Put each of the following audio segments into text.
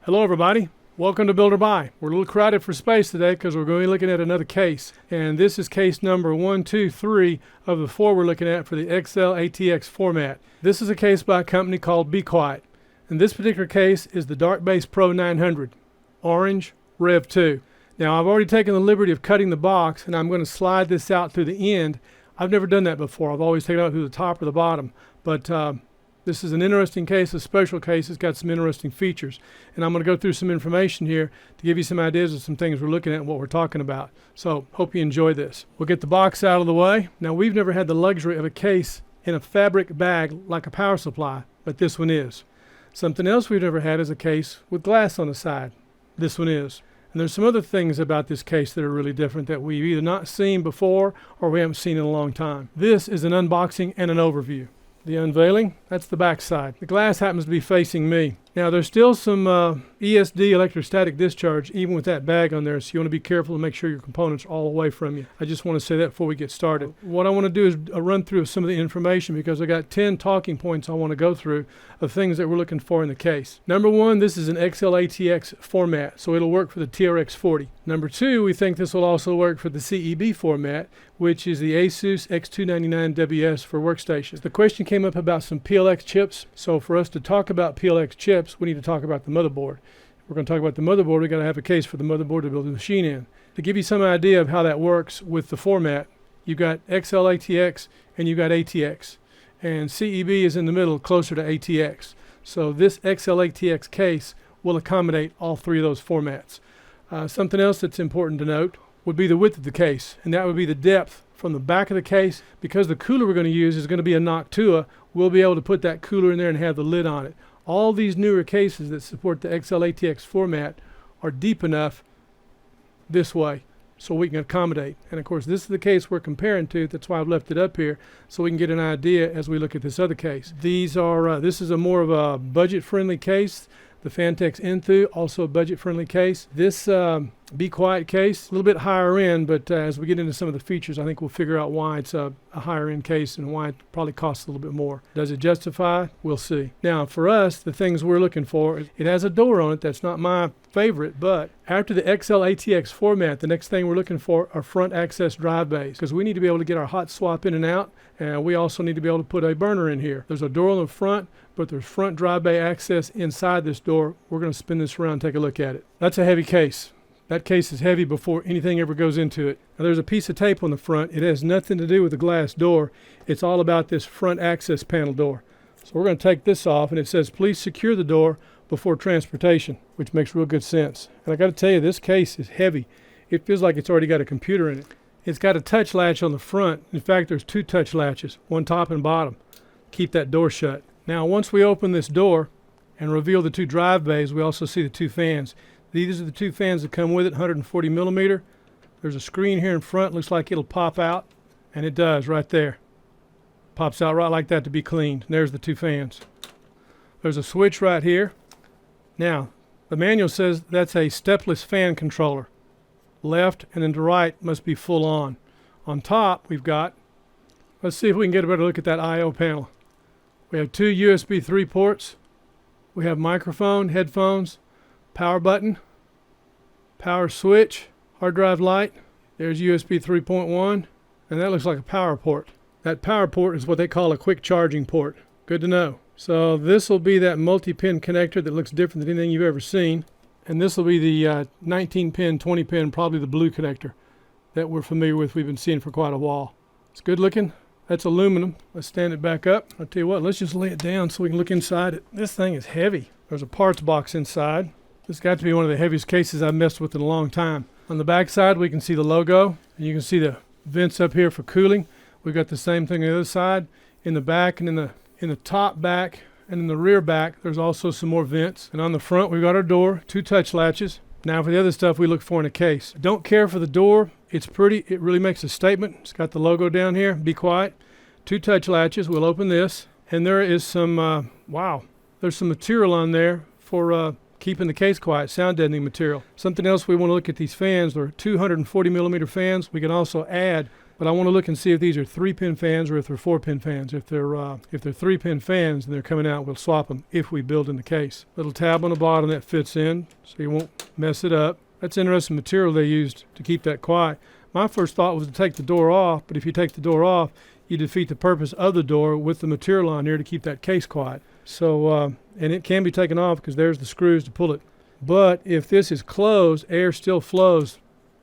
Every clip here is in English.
Hello everybody, welcome to Build or Buy. We're a little crowded for space today because we're going to be looking at another case. And this is case number 123 of the 4 we're looking at for the XL-ATX format. This is a case by a company called Be Quiet. And this particular case is the Darkbase Pro 900, Orange Rev 2. Now I've already taken the liberty of cutting the box and I'm going to slide this out through the end. I've never done that before. I've always taken it out through the top or the bottom. But this is an interesting case, a special case. It's got some interesting features. And I'm going to go through some information here to give you some ideas of some things we're looking at and what we're talking about. So hope you enjoy this. We'll get the box out of the way. Now we've never had the luxury of a case in a fabric bag like a power supply, but this one is. Something else we've never had is a case with glass on the side. This one is. And there's some other things about this case that are really different that we've either not seen before or we haven't seen in a long time. This is an unboxing and an overview. The unveiling, that's the back side. The glass happens to be facing me. Now there's still some ESD, electrostatic discharge, even with that bag on there, so you want to be careful to make sure your components are all away from you. I just want to say that before we get started. What I want to do is run through some of the information because I got 10 talking points I want to go through of things that we're looking for in the case. Number 1, this is an XL-ATX format, so it'll work for the TRX 40. Number 2, we think this will also work for the CEB format, which is the Asus X299WS for workstations. The question came up about some PLX chips, so for us to talk about PLX chips, we need to talk about the motherboard. If we're going to talk about the motherboard, we've got to have a case for the motherboard to build the machine in. To give you some idea of how that works with the format, you've got XL-ATX and you've got ATX. And CEB is in the middle, closer to ATX. So this XL-ATX case will accommodate all three of those formats. Something else that's important to note would be the width of the case, and that would be the depth from the back of the case. Because the cooler we're going to use is going to be a Noctua, we'll be able to put that cooler in there and have the lid on it. All these newer cases that support the XL-ATX format are deep enough this way so we can accommodate. And of course this is the case we're comparing to. That's why I've left it up here so we can get an idea as we look at this other case. These are this is a more of a budget friendly case. The Phanteks Enthoo, also a budget friendly case. This Be Quiet case, a little bit higher end, but as we get into some of the features, I think we'll figure out why it's a higher end case and why it probably costs a little bit more. Does it justify? We'll see. Now for us, the things we're looking for, it has a door on it. That's not my favorite, but after the XL-ATX format, the next thing we're looking for are front access drive bays, because we need to be able to get our hot swap in and out, and we also need to be able to put a burner in here. There's a door on the front, but there's front drive bay access inside this door. We're going to spin this around and take a look at it. That's a heavy case. That case is heavy before anything ever goes into it. Now there's a piece of tape on the front. It has nothing to do with the glass door. It's all about this front access panel door. So we're going to take this off, and it says please secure the door before transportation, which makes real good sense. And I got to tell you, this case is heavy. It feels like it's already got a computer in it. It's got a touch latch on the front. In fact, there's 2 touch latches, one top and bottom. Keep that door shut. Now once we open this door and reveal the 2 drive bays, we also see the 2 fans. These are the 2 fans that come with it, 140 millimeter. There's a screen here in front, looks like it'll pop out, and it does right there. Pops out right like that to be cleaned. There's the 2 fans. There's a switch right here. Now, the manual says that's a stepless fan controller. Left and then to right must be full on. On top, we've got, let's see if we can get a better look at that I/O panel. We have 2 USB 3 ports. We have microphone, headphones, power button, power switch, hard drive light. There's USB 3.1, and that looks like a power port. That power port is what they call a quick charging port. Good to know. So this will be that multi-pin connector that looks different than anything you've ever seen. And this will be the 19-pin, 20-pin, probably the blue connector that we're familiar with, we've been seeing for quite a while. It's good looking. That's aluminum. Let's stand it back up. I'll tell you what, let's just lay it down so we can look inside it. This thing is heavy. There's a parts box inside. This has got to be one of the heaviest cases I've messed with in a long time. On the back side, we can see the logo, and you can see the vents up here for cooling. We've got the same thing on the other side. In the back and in the top back and in the rear back, there's also some more vents. And on the front, we've got our door, 2 touch latches. Now for the other stuff we look for in a case. I don't care for the door. It's pretty. It really makes a statement. It's got the logo down here. Be Quiet. 2 touch latches. We'll open this. And there is some, there's some material on there for keeping the case quiet, sound deadening material. Something else we want to look at these fans. They're 240 millimeter fans. We can also add But I want to look and see if these are 3-pin fans or if they're 4-pin fans. If they're 3-pin fans and they're coming out, we'll swap them if we build in the case. Little tab on the bottom that fits in so you won't mess it up. That's interesting material they used to keep that quiet. My first thought was to take the door off, but if you take the door off, you defeat the purpose of the door with the material on there to keep that case quiet. So, and it can be taken off because there's the screws to pull it. But if this is closed, air still flows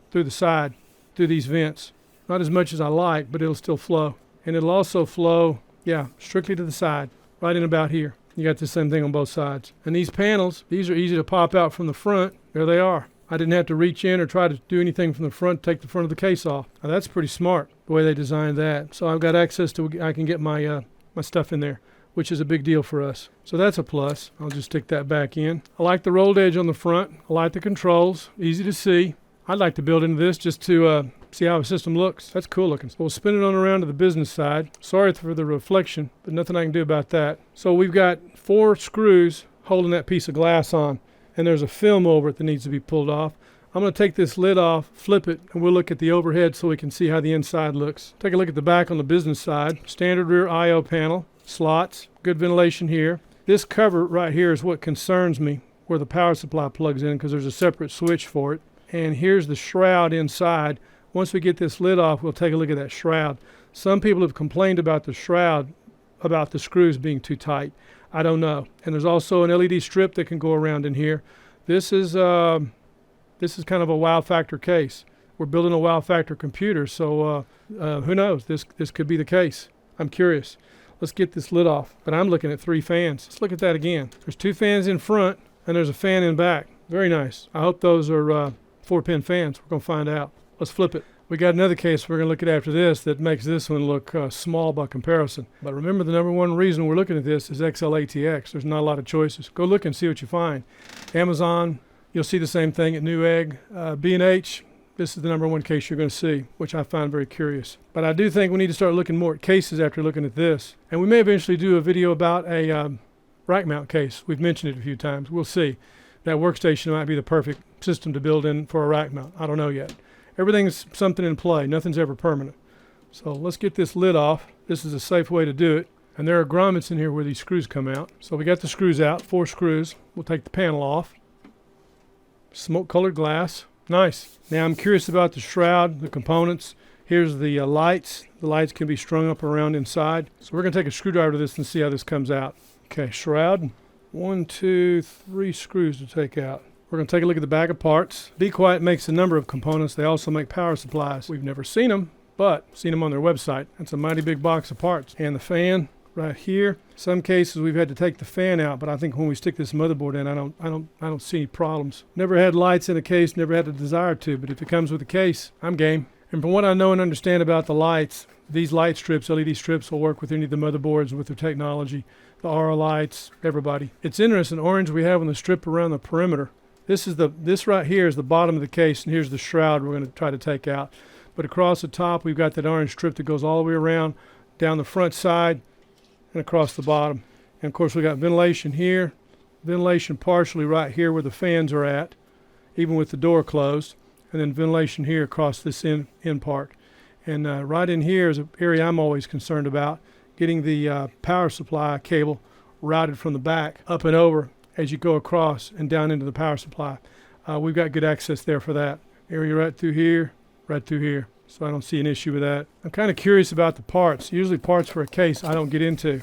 through the side, through these vents. Not as much as I like, but it'll still flow. And it'll also flow, yeah, strictly to the side, right in about here. You got the same thing on both sides. And these panels, these are easy to pop out from the front. There they are. I didn't have to reach in or try to do anything from the front to take the front of the case off. Now that's pretty smart, the way they designed that. So I've got access to, I can get my my stuff in there, which is a big deal for us. So that's a plus. I'll just stick that back in. I like the rolled edge on the front. I like the controls, easy to see. I'd like to build into this just to see how the system looks. That's cool looking. So we'll spin it on around to the business side. Sorry for the reflection, but nothing I can do about that. So we've got 4 screws holding that piece of glass on, and there's a film over it that needs to be pulled off. I'm going to take this lid off, flip it, and we'll look at the overhead so we can see how the inside looks. Take a look at the back on the business side. Standard rear I/O panel, slots, good ventilation here. This cover right here is what concerns me, where the power supply plugs in, because there's a separate switch for it. And here's the shroud inside. Once we get this lid off, we'll take a look at that shroud. Some people have complained about the shroud, about the screws being too tight. I don't know. And there's also an LED strip that can go around in here. This is kind of a wow factor case. We're building a wow factor computer, so who knows? This could be the case. I'm curious. Let's get this lid off. But I'm looking at 3 fans. Let's look at that again. There's 2 fans in front, and there's a fan in back. Very nice. I hope those are 4-pin fans. We're going to find out. Let's flip it. We got another case we're going to look at after this that makes this one look small by comparison. But remember, the number one reason we're looking at this is XL-ATX. There's not a lot of choices. Go look and see what you find. Amazon, you'll see the same thing at Newegg. B&H, this is the number one case you're going to see, which I find very curious. But I do think we need to start looking more at cases after looking at this. And we may eventually do a video about a rack mount case. We've mentioned it a few times. We'll see. That workstation might be the perfect system to build in for a rack mount. I don't know yet. Everything's something in play. Nothing's ever permanent. So let's get this lid off. This is a safe way to do it. And there are grommets in here where these screws come out. So we got the screws out, 4 screws. We'll take the panel off. Smoke colored glass. Nice. Now I'm curious about the shroud, the components. Here's the lights. The lights can be strung up around inside. So we're going to take a screwdriver to this and see how this comes out. Okay, shroud. 1, 2, 3 screws to take out. We're going to take a look at the bag of parts. Be Quiet makes a number of components. They also make power supplies. We've never seen them, but seen them on their website. That's a mighty big box of parts. And the fan right here. Some cases we've had to take the fan out, but I think when we stick this motherboard in, I don't see any problems. Never had lights in a case, never had the desire to, but if it comes with a case, I'm game. And from what I know and understand about the lights, these light strips, LED strips, will work with any of the motherboards with their technology. The RO lights, everybody. It's interesting, orange we have on the strip around the perimeter. This right here is the bottom of the case, and here's the shroud we're going to try to take out. But across the top, we've got that orange strip that goes all the way around, down the front side, and across the bottom. And of course, we got ventilation here, ventilation partially right here where the fans are at, even with the door closed, and then ventilation here across this end part. And right in here is an area I'm always concerned about, getting the power supply cable routed from the back up and over as you go across and down into the power supply. We've got good access there for that. Area right through here, so I don't see an issue with that. I'm kind of curious about the parts. Usually parts for a case I don't get into,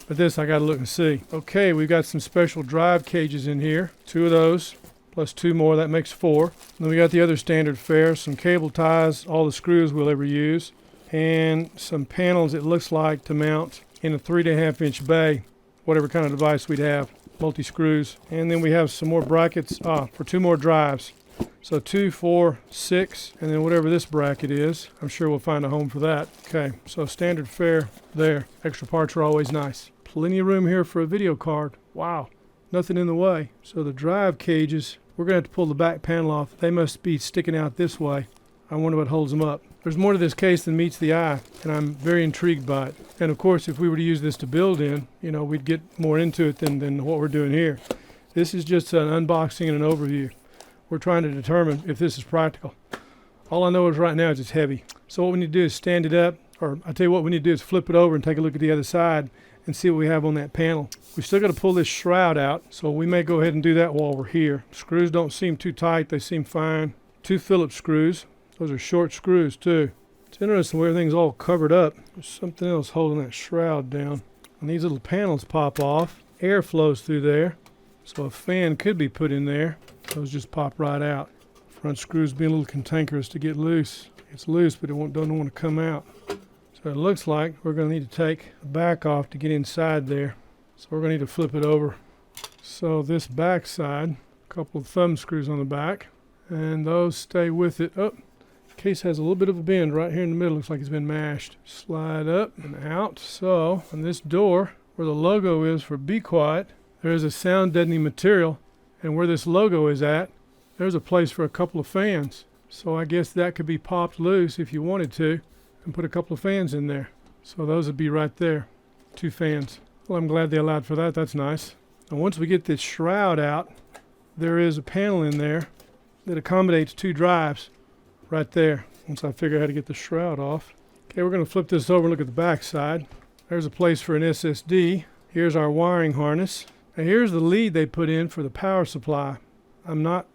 but this I got to look and see. Okay, we've got some special drive cages in here. 2 of those, plus 2 more, that makes 4. And then we got the other standard fare, some cable ties, all the screws we'll ever use, and some panels it looks like to mount in a 3.5-inch bay, whatever kind of device we'd have. Multi-screws. And then we have some more brackets for 2 more drives. So 2, 4, 6, and then whatever this bracket is. I'm sure we'll find a home for that. Okay, so standard fare there. Extra parts are always nice. Plenty of room here for a video card. Wow, nothing in the way. So the drive cages, we're going to have to pull the back panel off. They must be sticking out this way. I wonder what holds them up. There's more to this case than meets the eye, and I'm very intrigued by it. And of course, if we were to use this to build in, you know, we'd get more into it than what we're doing here. This is just an unboxing and an overview. We're trying to determine if this is practical. All I know is right now it's heavy. So what we need to do is stand it up, or I tell you what we need to do is flip it over and take a look at the other side and see what we have on that panel. We still got to pull this shroud out, so we may go ahead and do that while we're here. Screws don't seem too tight, they seem fine. 2 Phillips screws. Those are short screws too. It's interesting where everything's all covered up. There's something else holding that shroud down. And these little panels pop off. Air flows through there, so a fan could be put in there. Those just pop right out. Front screws being a little cantankerous to get loose. It's loose, but it doesn't want to come out. So it looks like we're going to need to take the back off to get inside there. So we're going to need to flip it over. So this back side, a couple of thumb screws on the back, and those stay with it. Oh, case has a little bit of a bend right here in the middle. Looks like it's been mashed. Slide up and out. So on this door, where the logo is for Be Quiet, there is a sound deadening material, and where this logo is at, there's a place for a couple of fans. So I guess that could be popped loose if you wanted to and put a couple of fans in there. So those would be right there, 2 fans. Well, I'm glad they allowed for that. That's nice. And once we get this shroud out, there is a panel in there that accommodates 2 drives right there. Once I figure out how to get the shroud off. Okay, we're going to flip this over and look at the back side. There's a place for an SSD. Here's our wiring harness. Now here's the lead they put in for the power supply. I'm not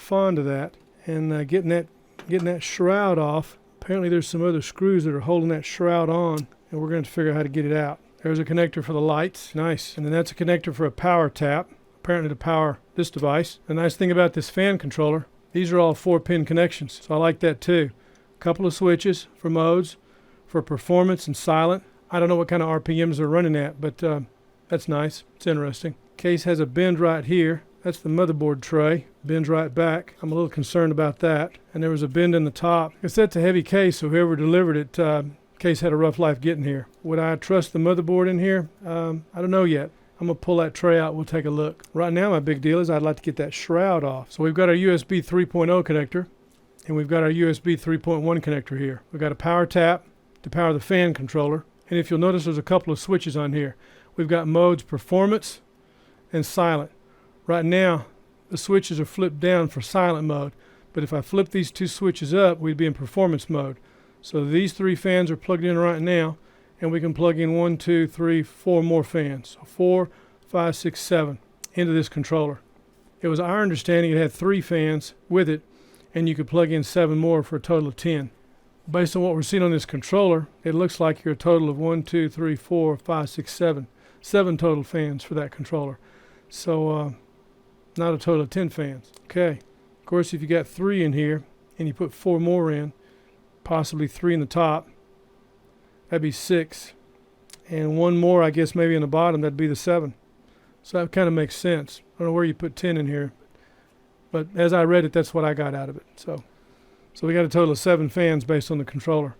fond of that. And getting that shroud off. Apparently there's some other screws that are holding that shroud on, and we're going to figure out how to get it out. There's a connector for the lights. Nice. And then that's a connector for a power tap, apparently to power this device. The nice thing about this fan controller, these are all 4-pin connections, so I like that too. A couple of switches for modes, for performance and silent. I don't know what kind of RPMs they're running at, but that's nice. It's interesting. Case has a bend right here. That's the motherboard tray. Bends right back. I'm a little concerned about that. And there was a bend in the top. I guess that's a heavy case, so whoever delivered it, case had a rough life getting here. Would I trust the motherboard in here? I don't know yet. I'm going to pull that tray out. We'll take a look. Right now, my big deal is I'd like to get that shroud off. So we've got our USB 3.0 connector, and we've got our USB 3.1 connector here. We've got a power tap to power the fan controller. And if you'll notice, there's a couple of switches on here. We've got modes performance and silent. Right now, the switches are flipped down for silent mode, but if I flip these 2 switches up, we'd be in performance mode. So these 3 fans are plugged in right now, and we can plug in 1, 2, 3, 4 more fans. So 4, 5, 6, 7 into this controller. It was our understanding it had 3 fans with it, and you could plug in 7 more for a total of 10. Based on what we're seeing on this controller, it looks like you're a total of 1, 2, 3, 4, 5, 6, 7. 7 total fans for that controller. So, not a total of 10 fans. Okay. Of course, if you got 3 in here and you put 4 more in, possibly 3 in the top, that'd be 6. And 1 more, I guess, maybe in the bottom, that'd be the 7. So that kind of makes sense. I don't know where you put 10 in here, but as I read it, that's what I got out of it. So we got a total of 7 fans based on the controller.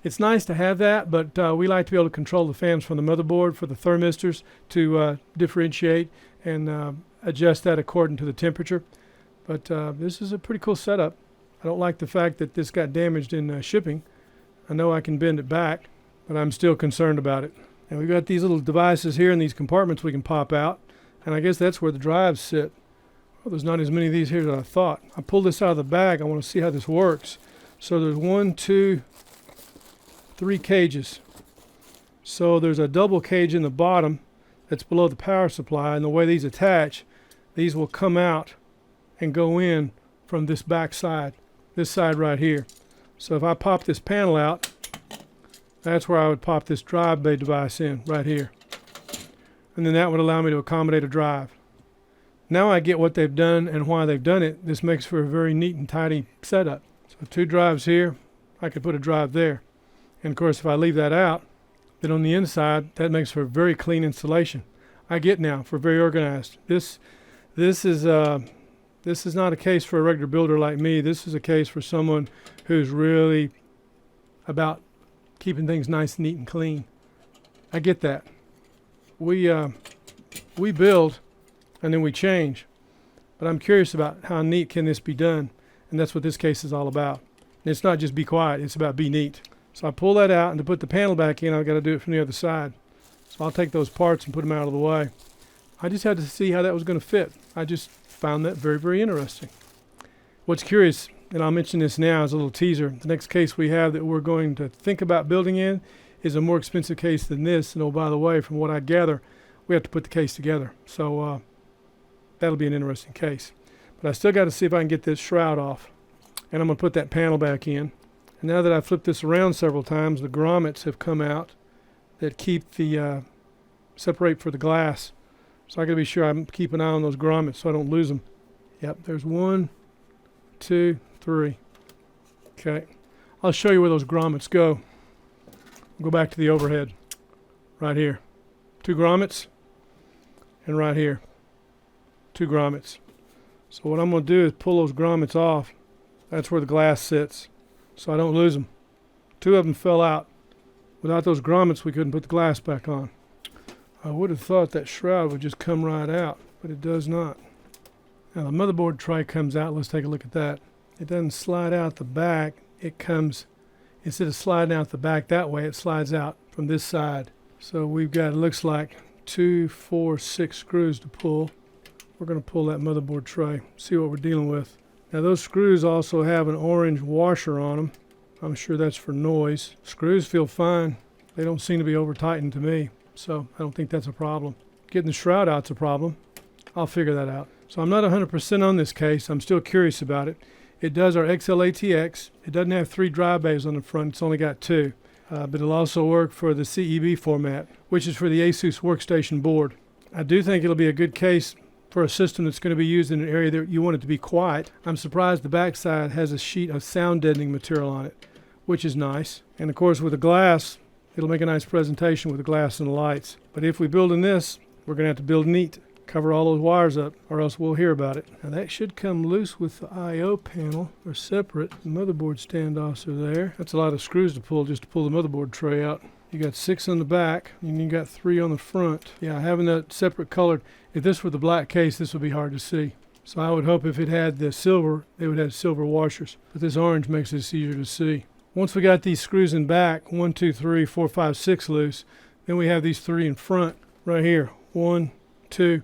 It's nice to have that, but we like to be able to control the fans from the motherboard for the thermistors to differentiate and adjust that according to the temperature. But this is a pretty cool setup. I don't like the fact that this got damaged in shipping. I know I can bend it back, but I'm still concerned about it. And we've got these little devices here in these compartments we can pop out, and I guess that's where the drives sit. Well, there's not as many of these here as I thought. I pulled this out of the bag. I want to see how this works. So there's 1, 2, 3 cages. So there's a double cage in the bottom that's below the power supply, and the way these attach, these will come out and go in from this back side, this side right here. So if I pop this panel out, that's where I would pop this drive bay device in, right here. And then that would allow me to accommodate a drive. Now I get what they've done and why they've done it. This makes for a very neat and tidy setup. So 2 drives here, I could put a drive there. And of course, if I leave that out, then on the inside, that makes for a very clean installation. I get now, for very organized. This is not a case for a regular builder like me. This is a case for someone who's really about keeping things nice, neat, and clean. I get that. We build and then we change, but I'm curious about how neat can this be done, and that's what this case is all about. And it's not just be quiet; it's about be neat. So I pull that out, and to put the panel back in, I've got to do it from the other side. So I'll take those parts and put them out of the way. I just had to see how that was going to fit. I just found that very, very interesting. What's curious, and I'll mention this now as a little teaser, the next case we have that we're going to think about building in is a more expensive case than this. And oh, by the way, from what I gather, we have to put the case together. So that'll be an interesting case. But I still got to see if I can get this shroud off. And I'm going to put that panel back in. And now that I've flipped this around several times, the grommets have come out that keep the separate for the glass. So I got to be sure I keep an eye on those grommets so I don't lose them. Yep, there's 1, 2, 3. Okay, I'll show you where those grommets go. Go back to the overhead. Right here. 2 grommets. And right here. 2 grommets. So what I'm going to do is pull those grommets off. That's where the glass sits, so I don't lose them. 2 of them fell out. Without those grommets, we couldn't put the glass back on. I would have thought that shroud would just come right out, but it does not. Now the motherboard tray comes out. Let's take a look at that. It doesn't slide out the back. It comes, instead of sliding out the back that way, it slides out from this side. So we've got, it looks like 2, 4, 6 screws to pull. We're going to pull that motherboard tray, see what we're dealing with. Now those screws also have an orange washer on them. I'm sure that's for noise. Screws feel fine. They don't seem to be over tightened to me, so I don't think that's a problem. Getting the shroud out's a problem. I'll figure that out. So I'm not 100% on this case. I'm still curious about it. It does our XL-ATX. It doesn't have 3 drive bays on the front. It's only got 2. But it'll also work for the CEB format, which is for the ASUS workstation board. I do think it'll be a good case for a system that's going to be used in an area that you want it to be quiet. I'm surprised the backside has a sheet of sound deadening material on it, which is nice. And of course with the glass, it'll make a nice presentation with the glass and the lights. But if we build in this, we're going to have to build neat. Cover all those wires up or else we'll hear about it. Now that should come loose with the I/O panel or separate. The motherboard standoffs are there. That's a lot of screws to pull just to pull the motherboard tray out. You got 6 on the back and you got 3 on the front. Yeah, having that separate colored, if this were the black case, this would be hard to see. So I would hope if it had the silver, they would have silver washers. But this orange makes this easier to see. Once we got these screws in back, 1, 2, 3, 4, 5, 6 loose, then we have these 3 in front right here. 1, 2,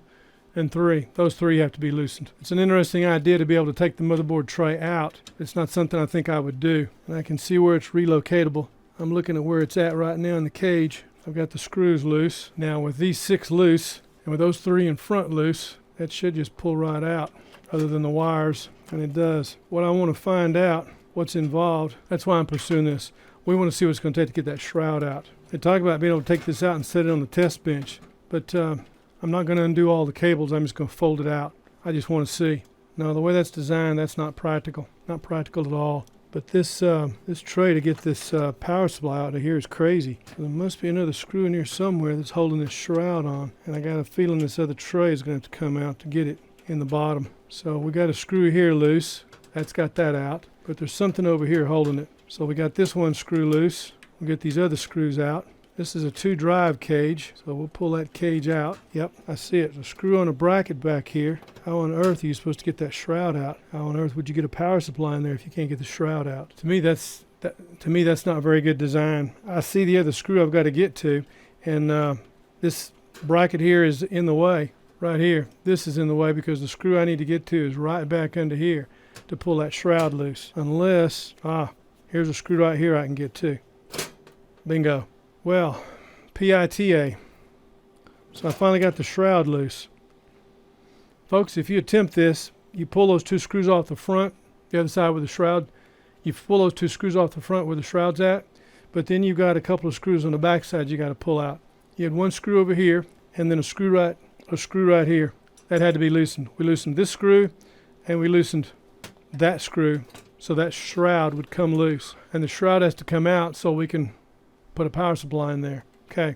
and 3. Those 3 have to be loosened. It's an interesting idea to be able to take the motherboard tray out. It's not something I think I would do. And I can see where it's relocatable. I'm looking at where it's at right now in the cage. I've got the screws loose. Now with these 6 loose, and with those 3 in front loose, that should just pull right out, other than the wires, and it does. What I want to find out, what's involved, that's why I'm pursuing this. We want to see what it's going to take to get that shroud out. They talk about being able to take this out and set it on the test bench, but I'm not going to undo all the cables. I'm just going to fold it out. I just want to see. Now the way that's designed, that's not practical. Not practical at all. But this tray to get this power supply out of here is crazy. There must be another screw in here somewhere that's holding this shroud on. And I got a feeling this other tray is going to have to come out to get it in the bottom. So we got a screw here loose. That's got that out. But there's something over here holding it. So we got this one screw loose. We'll get these other screws out. This is a 2-drive cage, so we'll pull that cage out. Yep, I see it. A screw on a bracket back here. How on earth are you supposed to get that shroud out? How on earth would you get a power supply in there if you can't get the shroud out? To me, that's not very good design. I see the other screw I've got to get to, and this bracket here is in the way. Right here, this is in the way because the screw I need to get to is right back under here to pull that shroud loose. Unless, here's a screw right here I can get to. Bingo. Well, PITA. So I finally got the shroud loose. Folks, if you attempt this, you pull those 2 screws off the front, the other side with the shroud. You pull those 2 screws off the front where the shroud's at, but then you've got a couple of screws on the back side you got to pull out. You had 1 screw over here, and then a screw right here. That had to be loosened. We loosened this screw, and we loosened that screw, so that shroud would come loose. And the shroud has to come out so we can put a power supply in there. Okay.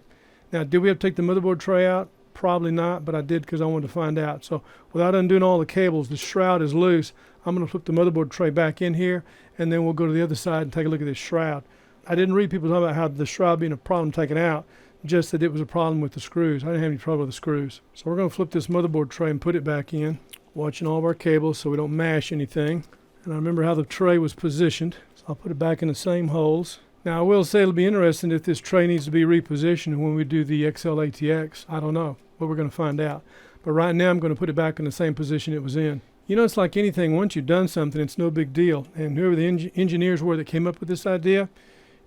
Now, did we have to take the motherboard tray out? Probably not, but I did because I wanted to find out. So without undoing all the cables, the shroud is loose. I'm going to flip the motherboard tray back in here, and then we'll go to the other side and take a look at this shroud. I didn't read people talking about how the shroud being a problem taken out, just that it was a problem with the screws. I didn't have any trouble with the screws. So we're going to flip this motherboard tray and put it back in, watching all of our cables so we don't mash anything. And I remember how the tray was positioned, so I'll put it back in the same holes. Now, I will say it'll be interesting if this tray needs to be repositioned when we do the XL-ATX. I don't know, but we're going to find out. But right now, I'm going to put it back in the same position it was in. You know, it's like anything. Once you've done something, it's no big deal. And whoever the engineers were that came up with this idea,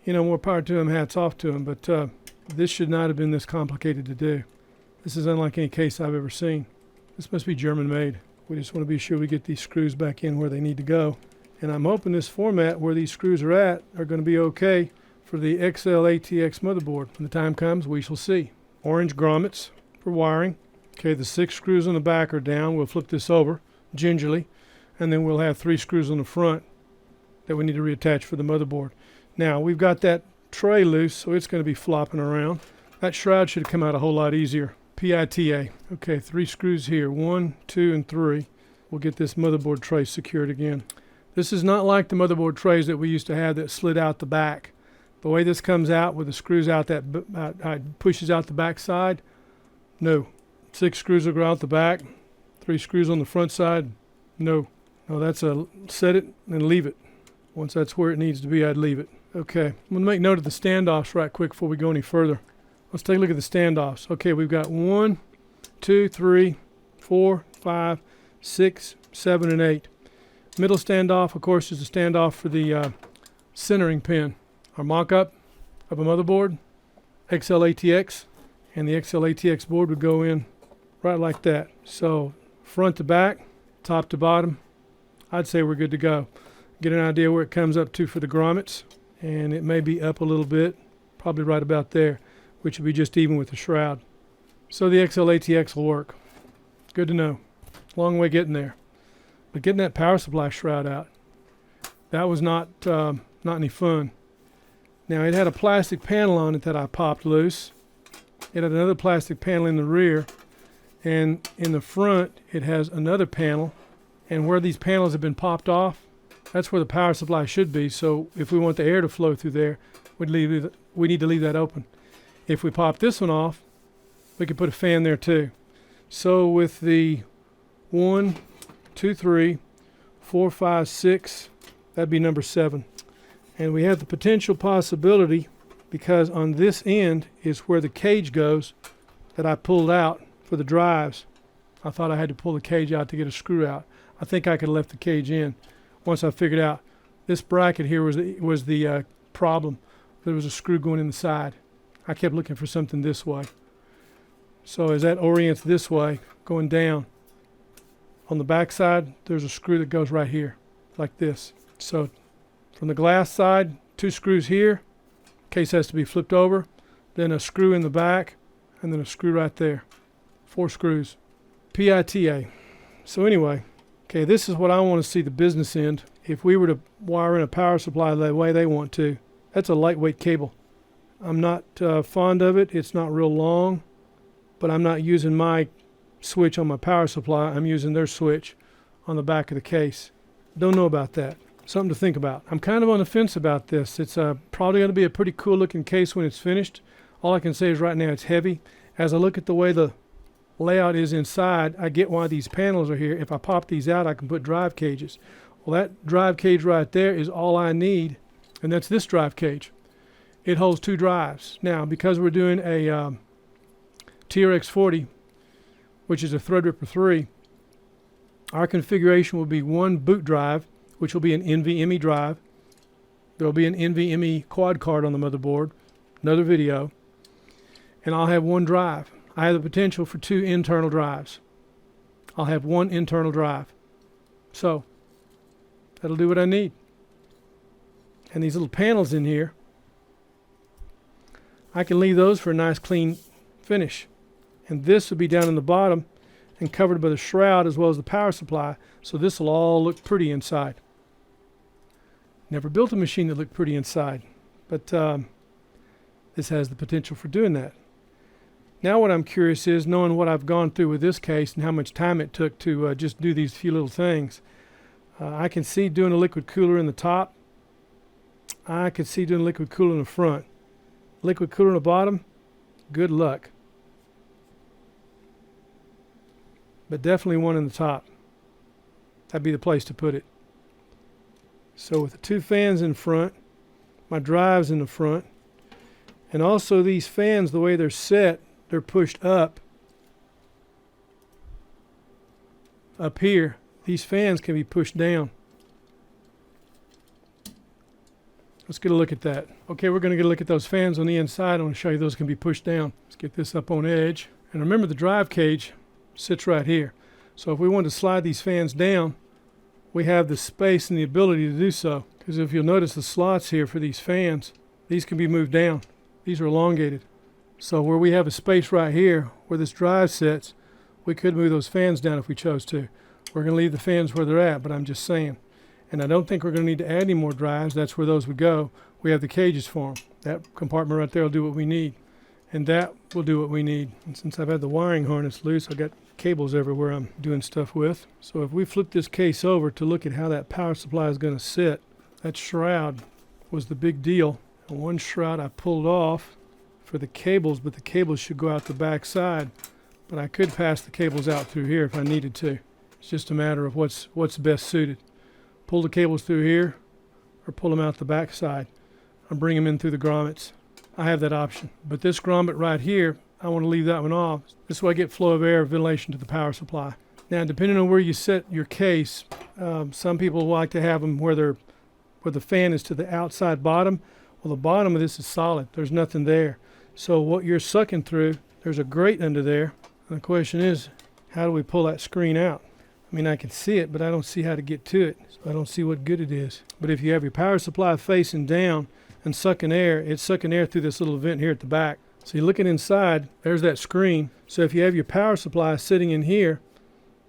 you know, more power to them, hats off to them. But this should not have been this complicated to do. This is unlike any case I've ever seen. This must be German made. We just want to be sure we get these screws back in where they need to go. And I'm hoping this format where these screws are at are going to be okay for the XL-ATX motherboard. When the time comes, we shall see. Orange grommets for wiring. Okay, the 6 screws on the back are down. We'll flip this over gingerly, and then we'll have 3 screws on the front that we need to reattach for the motherboard. Now, we've got that tray loose, so it's going to be flopping around. That shroud should have come out a whole lot easier. PITA. Okay, 3 screws here. 1, 2, and 3. We'll get this motherboard tray secured again. This is not like the motherboard trays that we used to have that slid out the back. The way this comes out with the screws out that pushes out the back side, no. 6 screws will go out the back, 3 screws on the front side, no. No, that's a set it and leave it. Once that's where it needs to be, I'd leave it. Okay, I'm going to make note of the standoffs right quick before we go any further. Let's take a look at the standoffs. Okay, we've got 1, 2, 3, 4, 5, 6, 7, and 8. Middle standoff, of course, is the standoff for the centering pin. Our mock-up of a motherboard, XL-ATX, and the XL-ATX board would go in right like that. So front to back, top to bottom, I'd say we're good to go. Get an idea where it comes up to for the grommets, and it may be up a little bit, probably right about there, which would be just even with the shroud. So the XL-ATX will work. Good to know. Long way getting there. But getting that power supply shroud out, that was not any fun. Now, it had a plastic panel on it that I popped loose. It had another plastic panel in the rear, and in the front it has another panel, and where these panels have been popped off, that's where the power supply should be. So if we want the air to flow through there, we need to leave that open. If we pop this one off, we could put a fan there too. So with the 1, 2, 3, 4, 5, 6, that'd be number 7. And we have the potential possibility, because on this end is where the cage goes that I pulled out for the drives. I thought I had to pull the cage out to get a screw out. I think I could have left the cage in once I figured out this bracket here was the problem. There was a screw going in the side. I kept looking for something this way. So as that orients this way, going down, on the back side, there's a screw that goes right here, like this. So from the glass side, 2 screws here. Case has to be flipped over. Then a screw in the back, and then a screw right there. 4 screws. PITA. So anyway, okay, this is what I want to see the business end. If we were to wire in a power supply the way they want to, that's a lightweight cable. I'm not fond of it. It's not real long, but I'm not using my switch on my power supply. I'm using their switch on the back of the case. Don't know about that. Something to think about. I'm kind of on the fence about this. It's probably going to be a pretty cool looking case when it's finished. All I can say is right now it's heavy. As I look at the way the layout is inside, I get why these panels are here. If I pop these out, I can put drive cages. Well, that drive cage right there is all I need, and that's this drive cage. It holds 2 drives. Now, because we're doing a TRX-40, which is a Threadripper 3, our configuration will be 1 boot drive, which will be an NVMe drive. There will be an NVMe quad card on the motherboard, another video, and I'll have 1 drive. I have the potential for 2 internal drives. I'll have 1 internal drive. So that'll do what I need. And these little panels in here, I can leave those for a nice clean finish. And this will be down in the bottom and covered by the shroud as well as the power supply, so this will all look pretty inside. Never built a machine that looked pretty inside, but this has the potential for doing that. Now what I'm curious is, knowing what I've gone through with this case and how much time it took to just do these few little things, I can see doing a liquid cooler in the top. I could see doing a liquid cooler in the front. Liquid cooler in the bottom, good luck. But definitely one in the top. That'd be the place to put it. So with the 2 fans in front, my drives in the front, and also these fans, the way they're set, they're pushed up here. these fans can be pushed down. Let's get a look at that. Okay, we're going to get a look at those fans on the inside. I want to show you those can be pushed down. Let's get this up on edge. And remember, the drive cage sits right here. So if we want to slide these fans down, we have the space and the ability to do so. Because if you'll notice the slots here for these fans, these can be moved down. These are elongated. So where we have a space right here where this drive sits, we could move those fans down if we chose to. We're going to leave the fans where they're at, but I'm just saying. And I don't think we're going to need to add any more drives. That's where those would go. We have the cages for them. That compartment right there will do what we need. And that will do what we need. And since I've had the wiring harness loose, I've got cables everywhere I'm doing stuff with. So if we flip this case over to look at how that power supply is going to sit, that shroud was the big deal. And one shroud I pulled off for the cables, but the cables should go out the back side. But I could pass the cables out through here if I needed to. It's just a matter of what's best suited. Pull the cables through here or pull them out the back side and bring them in through the grommets. I have that option. But this grommet right here, I want to leave that one off. This way I get flow of air, ventilation to the power supply. Now, depending on where you set your case, some people like to have them where the fan is to the outside bottom. Well, the bottom of this is solid. There's nothing there. So what you're sucking through, there's a grate under there. And the question is, how do we pull that screen out? I mean, I can see it, but I don't see how to get to it. So I don't see what good it is. But if you have your power supply facing down and sucking air, it's sucking air through this little vent here at the back. So you're looking inside, there's that screen. So if you have your power supply sitting in here,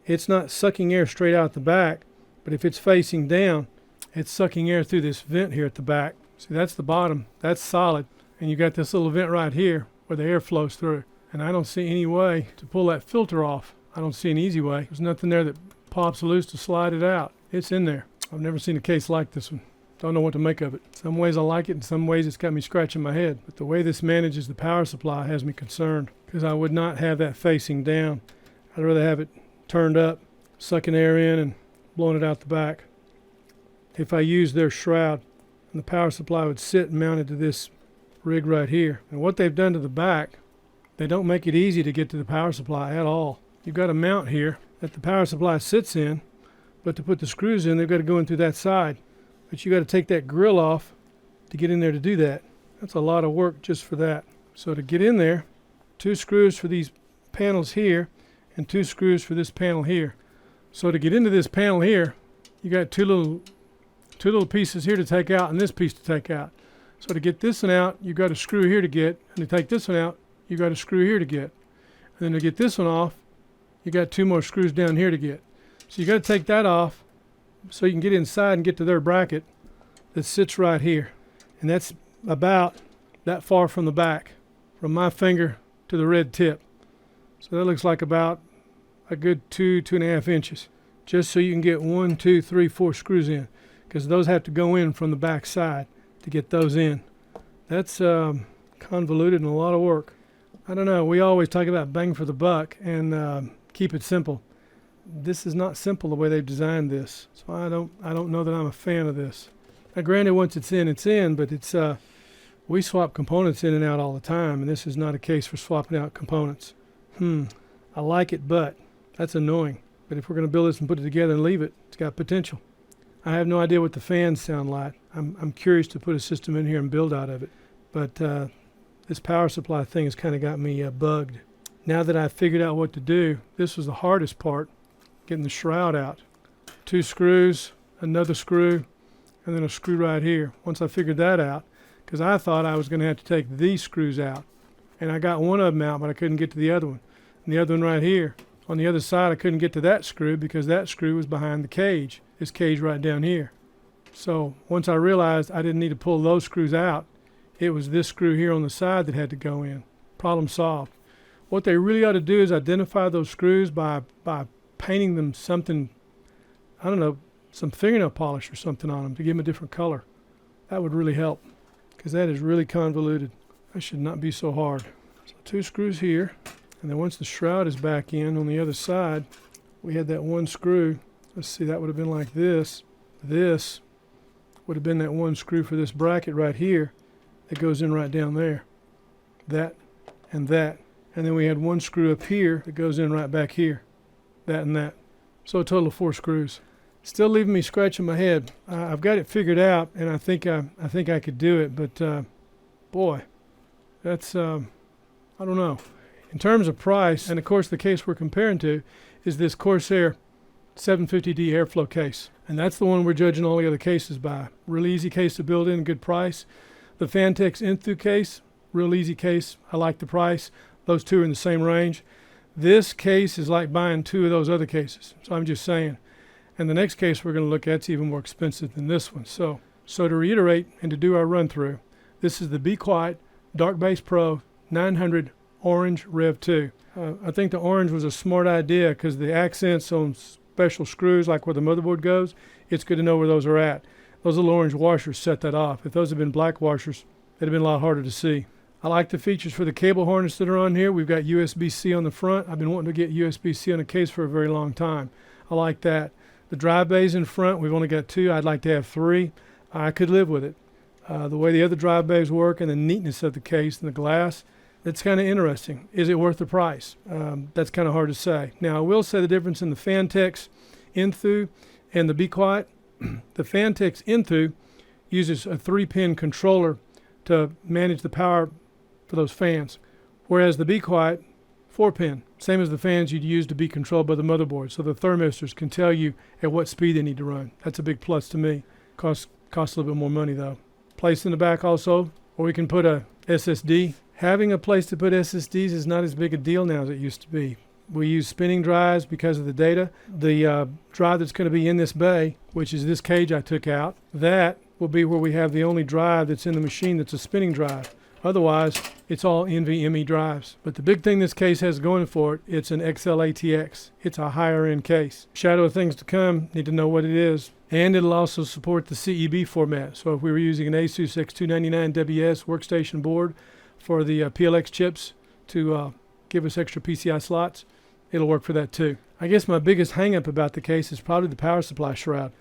it's not sucking air straight out the back, but if it's facing down, it's sucking air through this vent here at the back. See, that's the bottom, that's solid. And you got this little vent right here where the air flows through. And I don't see any way to pull that filter off. I don't see an easy way. There's nothing there that pops loose to slide it out. It's in there. I've never seen a case like this one. Don't know what to make of it. Some ways I like it, in some ways it's got me scratching my head. But the way this manages the power supply has me concerned, because I would not have that facing down. I'd rather have it turned up, sucking air in and blowing it out the back. If I use their shroud, and the power supply would sit mounted to this rig right here. And what they've done to the back, they don't make it easy to get to the power supply at all. You've got a mount here that the power supply sits in, but to put the screws in, they've got to go in through that side. But you got to take that grill off to get in there to do that. That's a lot of work just for that. So to get in there, 2 screws for these panels here and 2 screws for this panel here. So to get into this panel here, you got two little pieces here to take out and this piece to take out. So to get this one out, you got a screw here to get, and to take this one out, you got a screw here to get. And then to get this one off, you got 2 more screws down here to get. So you got to take that off so you can get inside and get to their bracket that sits right here. And that's about that far from the back, from my finger to the red tip. So that looks like about a good 2.5 inches, just so you can get 1, 2, 3, 4 screws in, because those have to go in from the back side to get those in. That's convoluted and a lot of work. I don't know, we always talk about bang for the buck and keep it simple. This is not simple the way they've designed this, so I don't know that I'm a fan of this. Now granted, once it's in, but it's we swap components in and out all the time, and this is not a case for swapping out components. I like it, but that's annoying. But if we're going to build this and put it together and leave it, it's got potential. I have no idea what the fans sound like. I'm curious to put a system in here and build out of it. But this power supply thing has kind of got me bugged. Now that I've figured out what to do, this was the hardest part, getting the shroud out. 2 screws, another screw, and then a screw right here. Once I figured that out, because I thought I was going to have to take these screws out. And I got one of them out, but I couldn't get to the other one. And the other one right here. On the other side, I couldn't get to that screw because that screw was behind the cage. This cage right down here. So once I realized I didn't need to pull those screws out, it was this screw here on the side that had to go in. Problem solved. What they really ought to do is identify those screws by painting them something, I don't know, some fingernail polish or something on them to give them a different color. That would really help, because that is really convoluted. That should not be so hard. So 2 screws here, and then once the shroud is back in on the other side, we had that 1 screw. Let's see, that would have been like this. This would have been that 1 screw for this bracket right here that goes in right down there. That and that. And then we had 1 screw up here that goes in right back here. That and that. So a total of 4 screws. Still leaving me scratching my head. I've got it figured out, and I think I could do it, but boy, that's I don't know. In terms of price, and of course the case we're comparing to is this Corsair 750D airflow case, and that's the one we're judging all the other cases by. Really easy case to build in, good price. The Phanteks Enthu case, real easy case. I like the price. Those two are in the same range. This case is like buying 2 of those other cases, so I'm just saying. And the next case we're going to look at is even more expensive than this one. So to reiterate and to do our run through, this is the Be Quiet Dark Base Pro 900 Orange Rev 2. I think the orange was a smart idea because the accents on special screws, like where the motherboard goes, it's good to know where those are at. Those little orange washers set that off. If those had been black washers, it'd have been a lot harder to see. I like the features for the cable harness that are on here. We've got USB-C on the front. I've been wanting to get USB-C on a case for a very long time. I like that. The drive bays in front, we've only got 2. I'd like to have 3. I could live with it. The way the other drive bays work and the neatness of the case and the glass, it's kind of interesting. Is it worth the price? That's kind of hard to say. Now, I will say the difference in the Phanteks Enthu and the Be Quiet. The Phanteks Enthu uses a 3-pin controller to manage the power for those fans, whereas the Be Quiet, 4-pin, same as the fans you'd use to be controlled by the motherboard. So the thermistors can tell you at what speed they need to run. That's a big plus to me. Costs a little bit more money though. Place in the back also, or we can put a SSD. Having a place to put SSDs is not as big a deal now as it used to be. We use spinning drives because of the data. The drive that's going to be in this bay, which is this cage I took out, that will be where we have the only drive that's in the machine that's a spinning drive. Otherwise, it's all NVMe drives. But the big thing this case has going for it, it's an XL-ATX. It's a higher end case. Shadow of things to come, need to know what it is. And it'll also support the CEB format. So if we were using an Asus X299WS workstation board for the PLX chips to give us extra PCI slots, it'll work for that too. I guess my biggest hang-up about the case is probably the power supply shroud.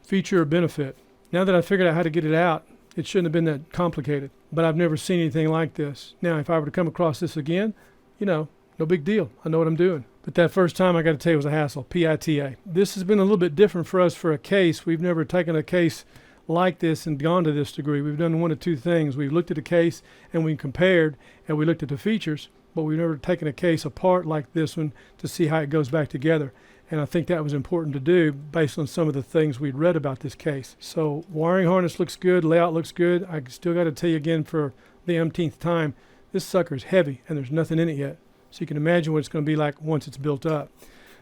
Feature or benefit. Now that I figured out how to get it out, it shouldn't have been that complicated, but I've never seen anything like this. Now, if I were to come across this again, no big deal. I know what I'm doing. But that first time, I got to tell you, it was a hassle. PITA. This has been a little bit different for us for a case. We've never taken a case like this and gone to this degree. We've done one of 2 things. We've looked at a case and we compared and we looked at the features, but we've never taken a case apart like this one to see how it goes back together. And I think that was important to do based on some of the things we'd read about this case. So wiring harness looks good, layout looks good. I still got to tell you again for the umpteenth time, this sucker is heavy and there's nothing in it yet. So you can imagine what it's going to be like once it's built up.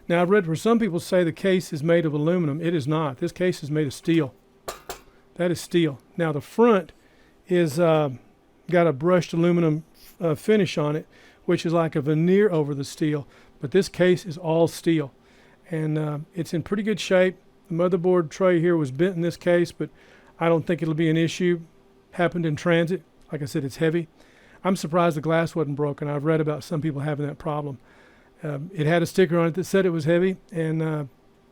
Now I've read where some people say the case is made of aluminum. It is not. This case is made of steel. That is steel. Now the front is got a brushed aluminum finish on it, which is like a veneer over the steel. But this case is all steel. And it's in pretty good shape. The motherboard tray here was bent in this case, but I don't think it'll be an issue. Happened in transit. Like I said, it's heavy. I'm surprised the glass wasn't broken. I've read about some people having that problem. It had a sticker on it that said it was heavy, and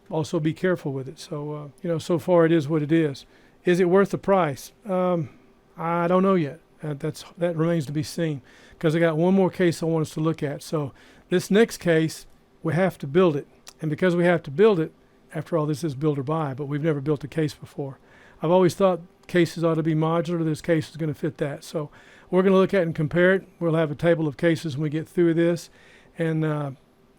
also be careful with it. So, so far it is what it is. Is it worth the price? I don't know yet. That remains to be seen, because I got one more case I want us to look at. So this next case, we have to build it. And because we have to build it, after all, this is build or buy, but we've never built a case before. I've always thought cases ought to be modular. This case is going to fit that. So we're going to look at it and compare it. We'll have a table of cases when we get through this. And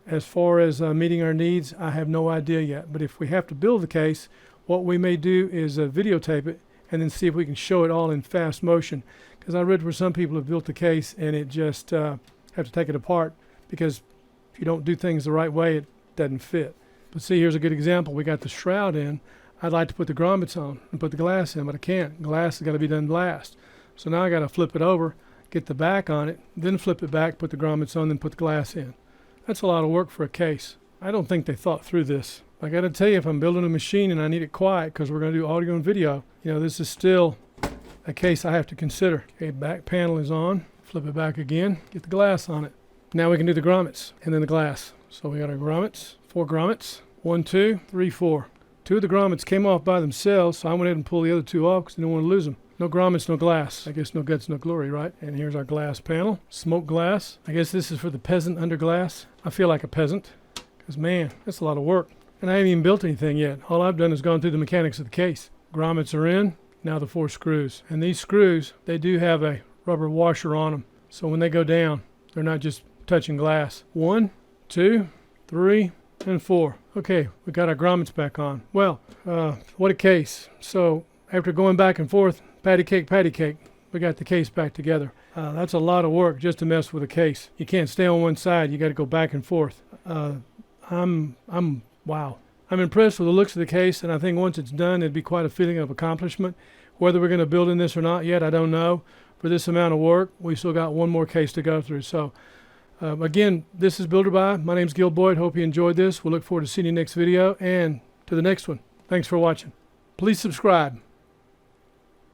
as far as meeting our needs, I have no idea yet. But if we have to build the case, what we may do is videotape it and then see if we can show it all in fast motion. Because I read where some people have built the case and it just have to take it apart, because if you don't do things the right way, it doesn't fit. But see, here's a good example. We got the shroud in. I'd like to put the grommets on and put the glass in, but I can't. Glass has got to be done last. So now I got to flip it over, get the back on it, then flip it back, put the grommets on, then put the glass in. That's a lot of work for a case. I don't think they thought through this. I got to tell you, if I'm building a machine and I need it quiet because we're going to do audio and video, this is still a case I have to consider. Okay, back panel is on. Flip it back again, get the glass on it. Now we can do the grommets and then the glass. So we got our grommets, 4 grommets, 1, 2, 3, 4. 2 of the grommets came off by themselves, so I went ahead and pulled the other 2 off because I didn't want to lose them. No grommets, no glass. I guess no guts, no glory, right? And here's our glass panel, smoke glass. I guess this is for the peasant under glass. I feel like a peasant because, man, that's a lot of work. And I haven't even built anything yet. All I've done is gone through the mechanics of the case. Grommets are in, now the 4 screws. And these screws, they do have a rubber washer on them. So when they go down, they're not just touching glass. 1, 2, 3, and 4. Okay, we got our grommets back on. Well, what a case. So after going back and forth, patty cake, we got the case back together. That's a lot of work just to mess with a case. You can't stay on one side, you got to go back and forth. Wow. I'm impressed with the looks of the case, and I think once it's done, it'd be quite a feeling of accomplishment. Whether we're going to build in this or not yet, I don't know. For this amount of work, we still got one more case to go through. So again, this is Builder Buy. My name's Gil Boyd. Hope you enjoyed this. We'll look forward to seeing you next video and to the next one. Thanks for watching. Please subscribe.